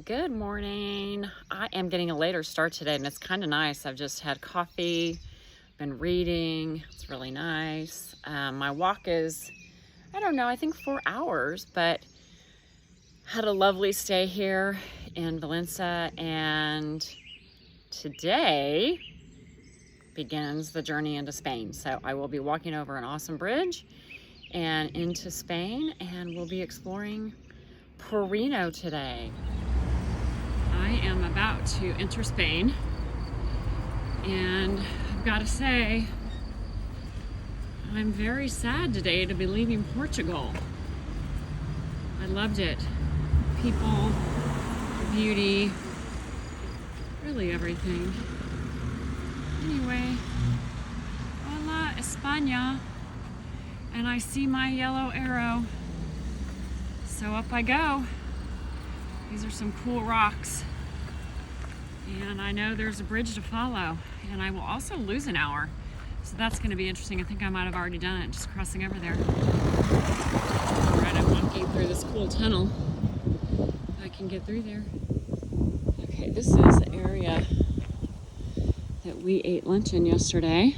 Good morning. I am getting a later start today and it's kind of nice. I've just had coffee, been reading. It's really nice. My walk is, I don't know, I think 4 hours, but had a lovely stay here in Valenca, and today begins the journey into Spain. So I will be walking over an awesome bridge and into Spain, and we'll be exploring Porrino today. I am about to enter Spain, and I've got to say, I'm very sad today to be leaving Portugal. I loved it. People, beauty, really everything. Anyway, hola España, and I see my yellow arrow. So up I go. These are some cool rocks. And I know there's a bridge to follow, and I will also lose an hour. So that's going to be interesting. I think I might have already done it, just crossing over there. All right, I'm walking through this cool tunnel. I can get through there. Okay, this is the area that we ate lunch in yesterday.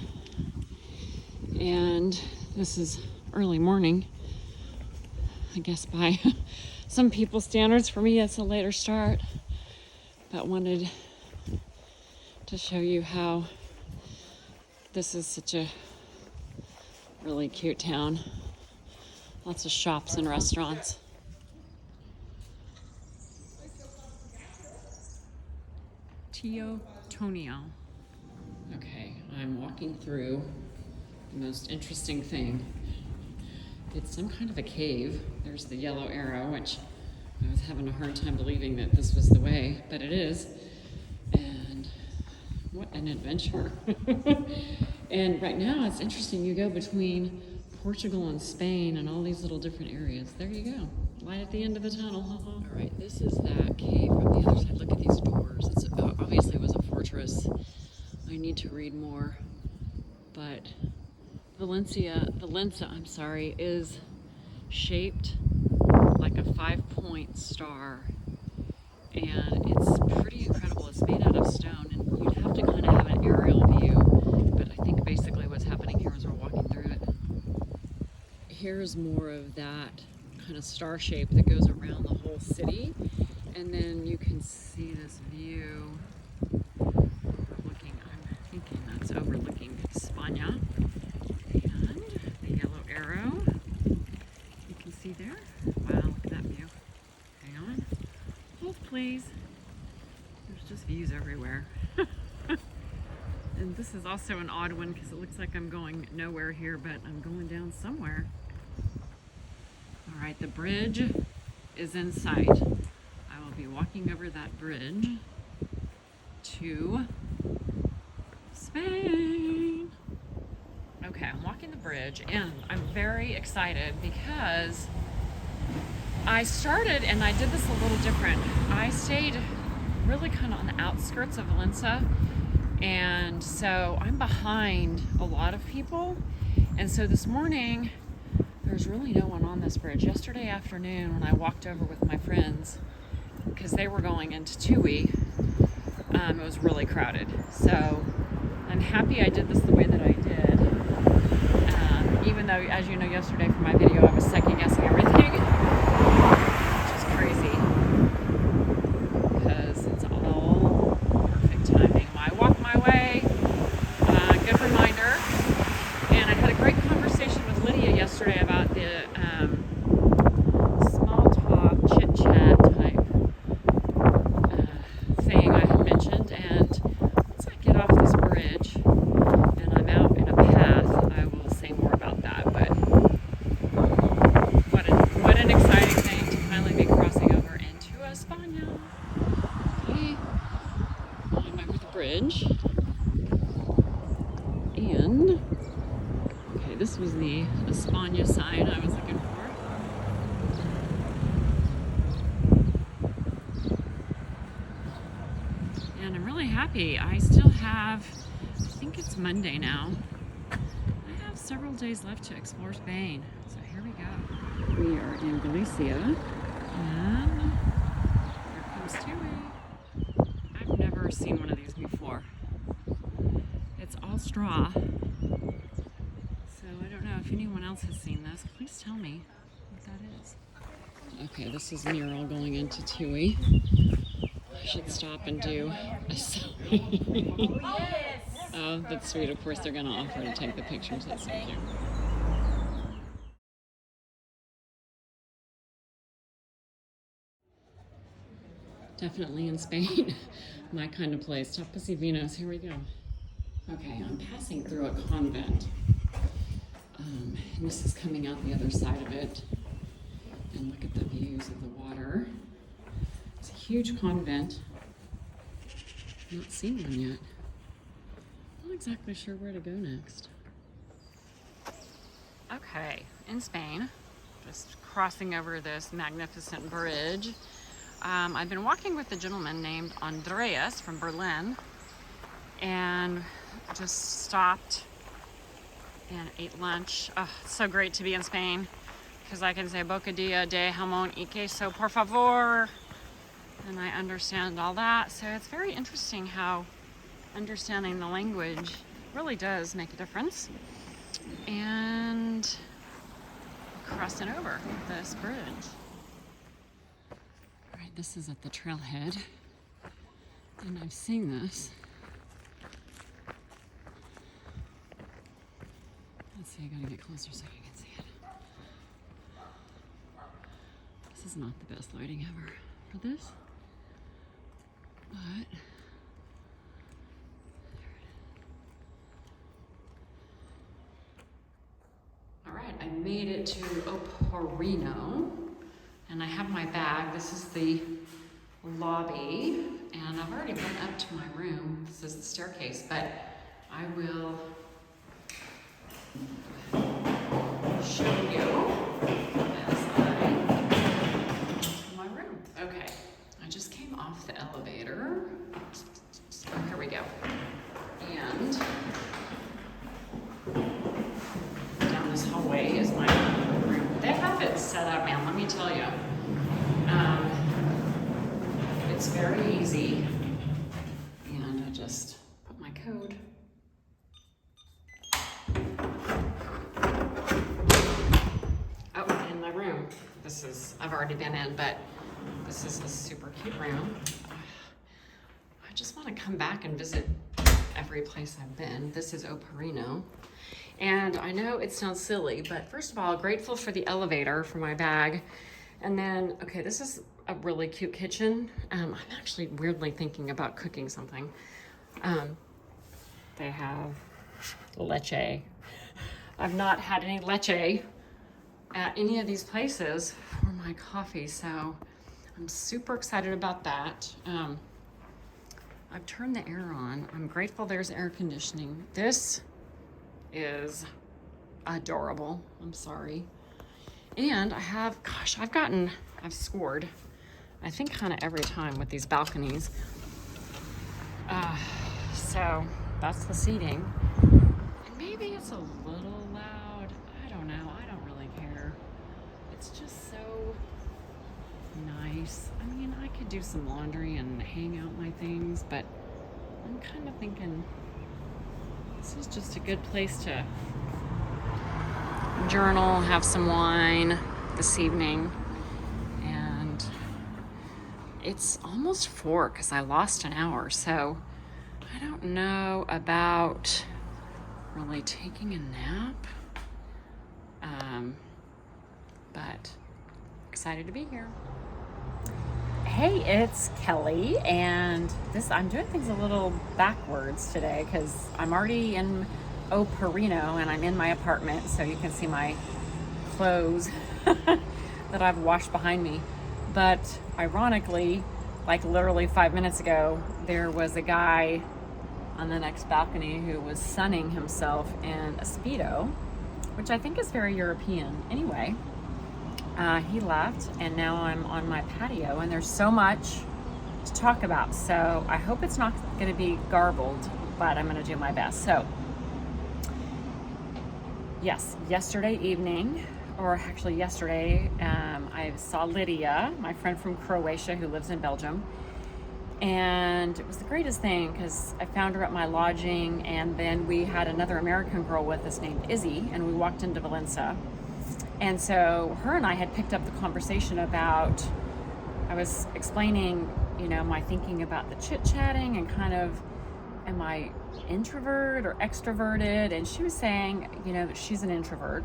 And this is early morning. I guess by some people's standards. For me, it's a later start. But wanted to show you how this is such a really cute town. Lots of shops and restaurants. Tio Tonio. Okay, I'm walking through the most interesting thing. It's some kind of a cave. There's the yellow arrow, which I was having a hard time believing that this was the way, but it is. And what an adventure. And right now it's interesting. You go between Portugal and Spain and all these little different areas. There you go. Light at the end of the tunnel. All right, this is that cave from the other side. Look at these doors. It's obviously it was a fortress. I need to read more, but Valenca, is shaped like a 5-point star, and it's pretty incredible. It's made out of stone, and you'd have to kind of have an aerial view, but I think basically what's happening here as we're walking through it. Here's more of that kind of star shape that goes around the whole city, and then you can see this view overlooking, I'm thinking that's overlooking España. Arrow. You can see there. Wow, look at that view. Hang on. Hold please. There's just views everywhere. And this is also an odd one because it looks like I'm going nowhere here, but I'm going down somewhere. All right, the bridge is in sight. I will be walking over that bridge to Spain. Okay, I'm walking the bridge, and I'm very excited because I started, and I did this a little different. I stayed really kind of on the outskirts of Valenca, and so I'm behind a lot of people. And so this morning, there's really no one on this bridge. Yesterday afternoon, when I walked over with my friends, because they were going into Tui, it was really crowded. So I'm happy I did this the way that I did. Even though, as you know, yesterday for my video, I was second guessing everything, which is crazy, because it's all perfect timing. I walk my way, good reminder, and I had a great conversation with Lydia yesterday about the small talk, chit-chat type thing I had mentioned, and once I get off this bridge, and I'm out in a path, I will say more about that, but what an exciting thing to finally be crossing over into España. Okay, I'm over the bridge, and okay, this was the España sign I was looking for. And I'm really happy. I still have, I think it's Monday now. I have several days left to explore Spain. So here we go. We are in Galicia, and here comes Tui. seen one of these before. It's all straw. So I don't know if anyone else has seen this. Please tell me what that is. Okay, this is mural going into Tui. I should stop and do a selfie. Oh, that's sweet. Of course, they're going to offer to take the pictures. That's so cute. Definitely in Spain. My kind of place. Tapas y vinos. Here we go. Okay, I'm passing through a convent. And this is coming out the other side of it. And look at the views of the water. It's a huge convent. Not seen one yet. Not exactly sure where to go next. Okay, in Spain, just crossing over this magnificent bridge. I've been walking with a gentleman named Andreas from Berlin, and just stopped and ate lunch. Oh, it's so great to be in Spain, because I can say bocadilla de jamón y queso, por favor, and I understand all that. So it's very interesting how understanding the language really does make a difference. And crossing over this bridge. All right, this is at the trailhead, and I've seen this. Let's see, I gotta get closer so you can see it. This is not the best lighting ever for this, but all right, I made it to O Porriño, and I have my bag. This is the lobby, and I've already been up to my room. This is the staircase, but I will show you as I go to my room. Okay, I just came off the elevator. Oh, here we go. And down this hallway is my room. They have it set up, man, let me tell you. It's very easy. And I just put my code. Oh, in my room. This is, I've already been in, but this is a super cute room. I just want to come back and visit every place I've been. This is O Porriño. And I know it sounds silly, but first of all, grateful for the elevator for my bag. And then, okay, this is a really cute kitchen. I'm actually weirdly thinking about cooking something. They have leche. I've not had any leche at any of these places for my coffee, so I'm super excited about that. I've turned the air on. I'm grateful there's air conditioning. This is adorable. I'm sorry. And I have, gosh, I've scored, I think kind of every time with these balconies. So that's the seating. And maybe it's a little loud. I don't know. I don't really care. It's just so nice. I mean, I could do some laundry and hang out my things, but I'm kind of thinking this is just a good place to journal, have some wine this evening. And it's almost 4 because I lost an hour, so I don't know about really taking a nap, but excited to be here. Hey, it's Kelly, and I'm doing things a little backwards today because I'm already in O Porriño and I'm in my apartment, so you can see my clothes that I've washed behind me. But ironically, like literally 5 minutes ago, there was a guy on the next balcony who was sunning himself in a Speedo, which I think is very European. Anyway, he left, and now I'm on my patio, and there's so much to talk about. So I hope it's not going to be garbled, but I'm going to do my best. So yes, yesterday evening, or actually yesterday, I saw Lydia, my friend from Croatia who lives in Belgium, And it was the greatest thing because I found her at my lodging, and then we had another American girl with us named Izzy, and we walked into Valenca. And so her and I had picked up the conversation about, I was explaining, my thinking about the chit-chatting and kind of, am I introvert or extroverted? And she was saying, that she's an introvert.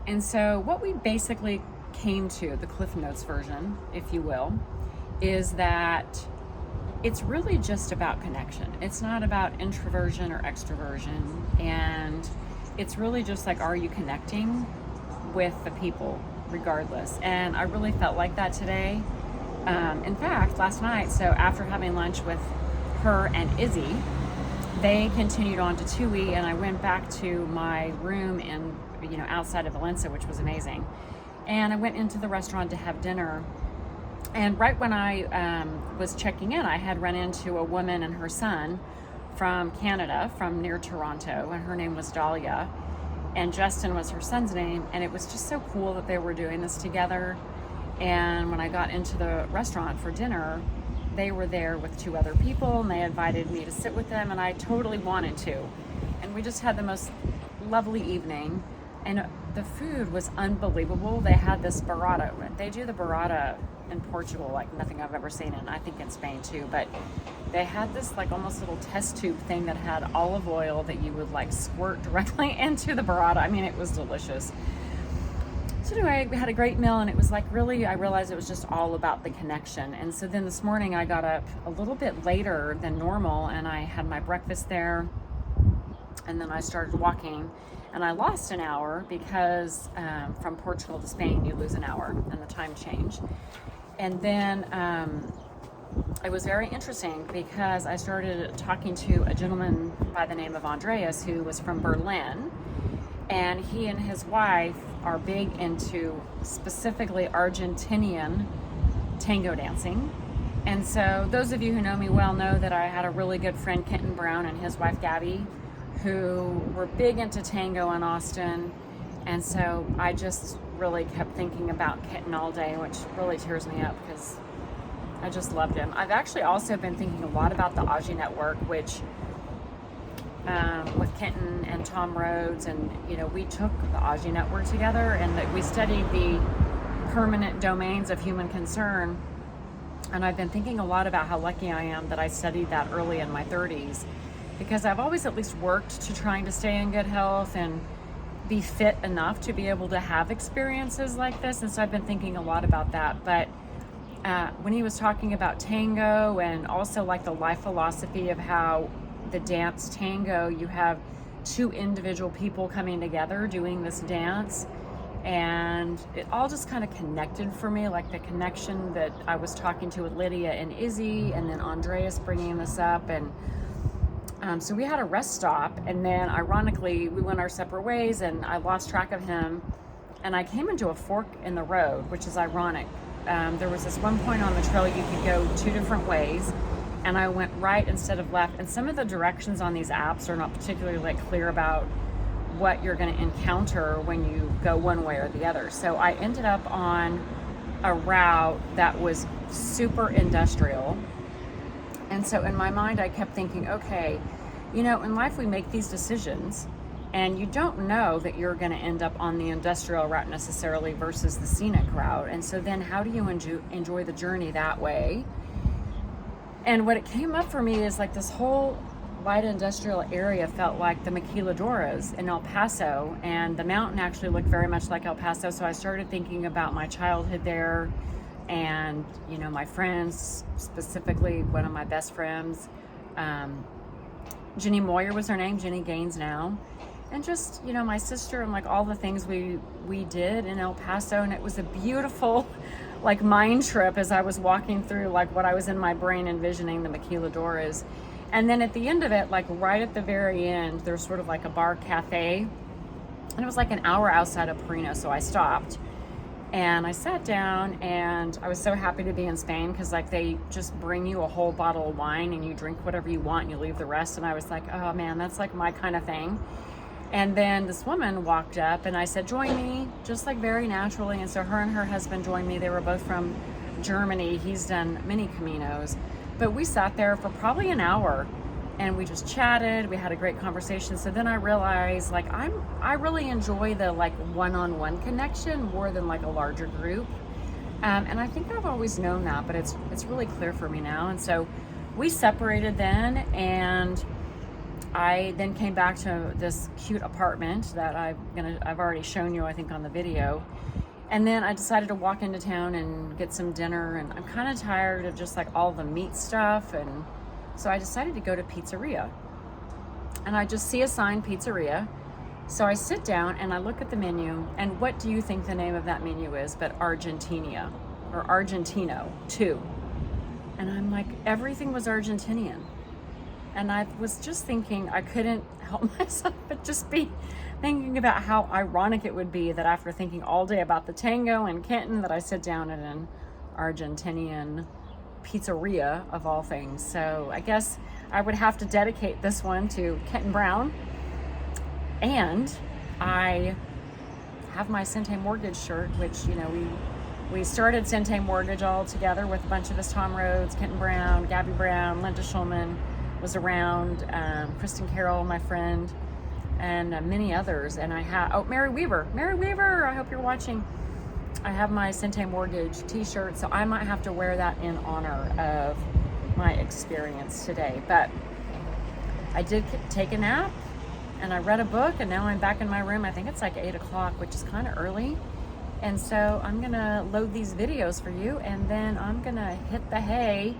And so what we basically came to, the Cliff Notes version, if you will, is that it's really just about connection. It's not about introversion or extroversion. And it's really just like, are you connecting with the people regardless? And I really felt like that today. In fact, last night, so after having lunch with her and Izzy, they continued on to Tui, and I went back to my room in, outside of Valenca, which was amazing. And I went into the restaurant to have dinner. And right when I was checking in, I had run into a woman and her son from Canada, from near Toronto, and her name was Dahlia, and Justin was her son's name. And it was just so cool that they were doing this together. And when I got into the restaurant for dinner, they were there with 2 other people, and they invited me to sit with them, and I totally wanted to. And we just had the most lovely evening, and the food was unbelievable. They had this burrata. They do the burrata in Portugal like nothing I've ever seen, and I think in Spain too, but they had this like almost little test tube thing that had olive oil that you would like squirt directly into the burrata. I mean, it was delicious. So anyway, we had a great meal, and it was like really, I realized it was just all about the connection. And so then this morning I got up a little bit later than normal, and I had my breakfast there, and then I started walking, and I lost an hour because from Portugal to Spain you lose an hour and the time change. And then it was very interesting because I started talking to a gentleman by the name of Andreas, who was from Berlin, and he and his wife are big into specifically Argentinian tango dancing. And so those of you who know me well know that I had a really good friend, Kenton Brown, and his wife Gabby, who were big into tango in Austin. And so I just really kept thinking about Kenton all day, which really tears me up because I just loved him. I've actually also been thinking a lot about the Aji Network, which with Kenton and Tom Rhodes, and we took the Aji Network together, and that we studied the permanent domains of human concern. And I've been thinking a lot about how lucky I am that I studied that early in my 30s, because I've always at least worked to trying to stay in good health and be fit enough to be able to have experiences like this. And so I've been thinking a lot about that. But when he was talking about tango, and also like the life philosophy of how the dance tango, you have 2 individual people coming together doing this dance, and it all just kind of connected for me, like the connection that I was talking to with Lydia and Izzy, and then Andreas bringing this up. And so we had a rest stop, and then ironically we went our separate ways, and I lost track of him, and I came into a fork in the road, which is ironic. There was this one point on the trail you could go 2 different ways, and I went right instead of left. And some of the directions on these apps are not particularly clear about what you're going to encounter when you go one way or the other. So I ended up on a route that was super industrial. And so in my mind, I kept thinking, okay, in life we make these decisions, and you don't know that you're going to end up on the industrial route necessarily versus the scenic route. And so then how do you enjoy the journey that way? And what it came up for me is like this whole light industrial area felt like the maquiladoras in El Paso, and the mountain actually looked very much like El Paso. So I started thinking about my childhood there, and my friends, specifically one of my best friends, Jenny Moyer was her name, Jenny Gaines now, and just my sister, and like all the things we did in El Paso. And it was a beautiful like mind trip as I was walking through like what I was in my brain envisioning the maquiladoras. And then at the end of it, like right at the very end, there's sort of like a bar cafe, and it was like an hour outside of Porrino. So I stopped and I sat down, and I was so happy to be in Spain because like they just bring you a whole bottle of wine and you drink whatever you want and you leave the rest. And I was like, oh man, that's like my kind of thing. And then this woman walked up, and I said, join me, just like very naturally. And so her and her husband joined me. They were both from Germany. He's done many Caminos. But we sat there for probably an hour and we just chatted. We had a great conversation. So then I realized like I really enjoy the like one-on-one connection more than like a larger group. And I think I've always known that, but it's really clear for me now. And so we separated then, and I then came back to this cute apartment that I've already shown you, I think, on the video. And then I decided to walk into town and get some dinner, and I'm kind of tired of just like all the meat stuff, and so I decided to go to pizzeria. And I just see a sign, pizzeria. So I sit down and I look at the menu, and what do you think the name of that menu is but Argentina, or Argentino, too. And I'm like, everything was Argentinian. And I was just thinking, I couldn't help myself but just be thinking about how ironic it would be that after thinking all day about the Tango and Kenton, that I sit down at an Argentinian pizzeria of all things. So I guess I would have to dedicate this one to Kenton Brown. And I have my Sente Mortgage shirt, which, you know, we started Sente Mortgage all together with a bunch of us, Tom Rhodes, Kenton Brown, Gabby Brown, Linda Schulman was around, Kristen Carroll, my friend, and many others. And I have, Mary Weaver, I hope you're watching. I have my Sente Mortgage t-shirt, so I might have to wear that in honor of my experience today. But I did take a nap, and I read a book, and now I'm back in my room. I think it's like 8 o'clock, which is kind of early. And so I'm gonna load these videos for you, and then I'm gonna hit the hay.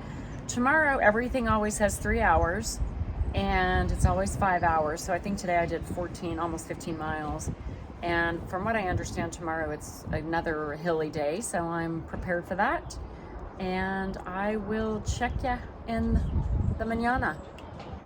Tomorrow, everything always has 3 hours, and it's always 5 hours. So I think today I did 14, almost 15 miles. And from what I understand, tomorrow it's another hilly day, so I'm prepared for that. And I will check ya in the mañana.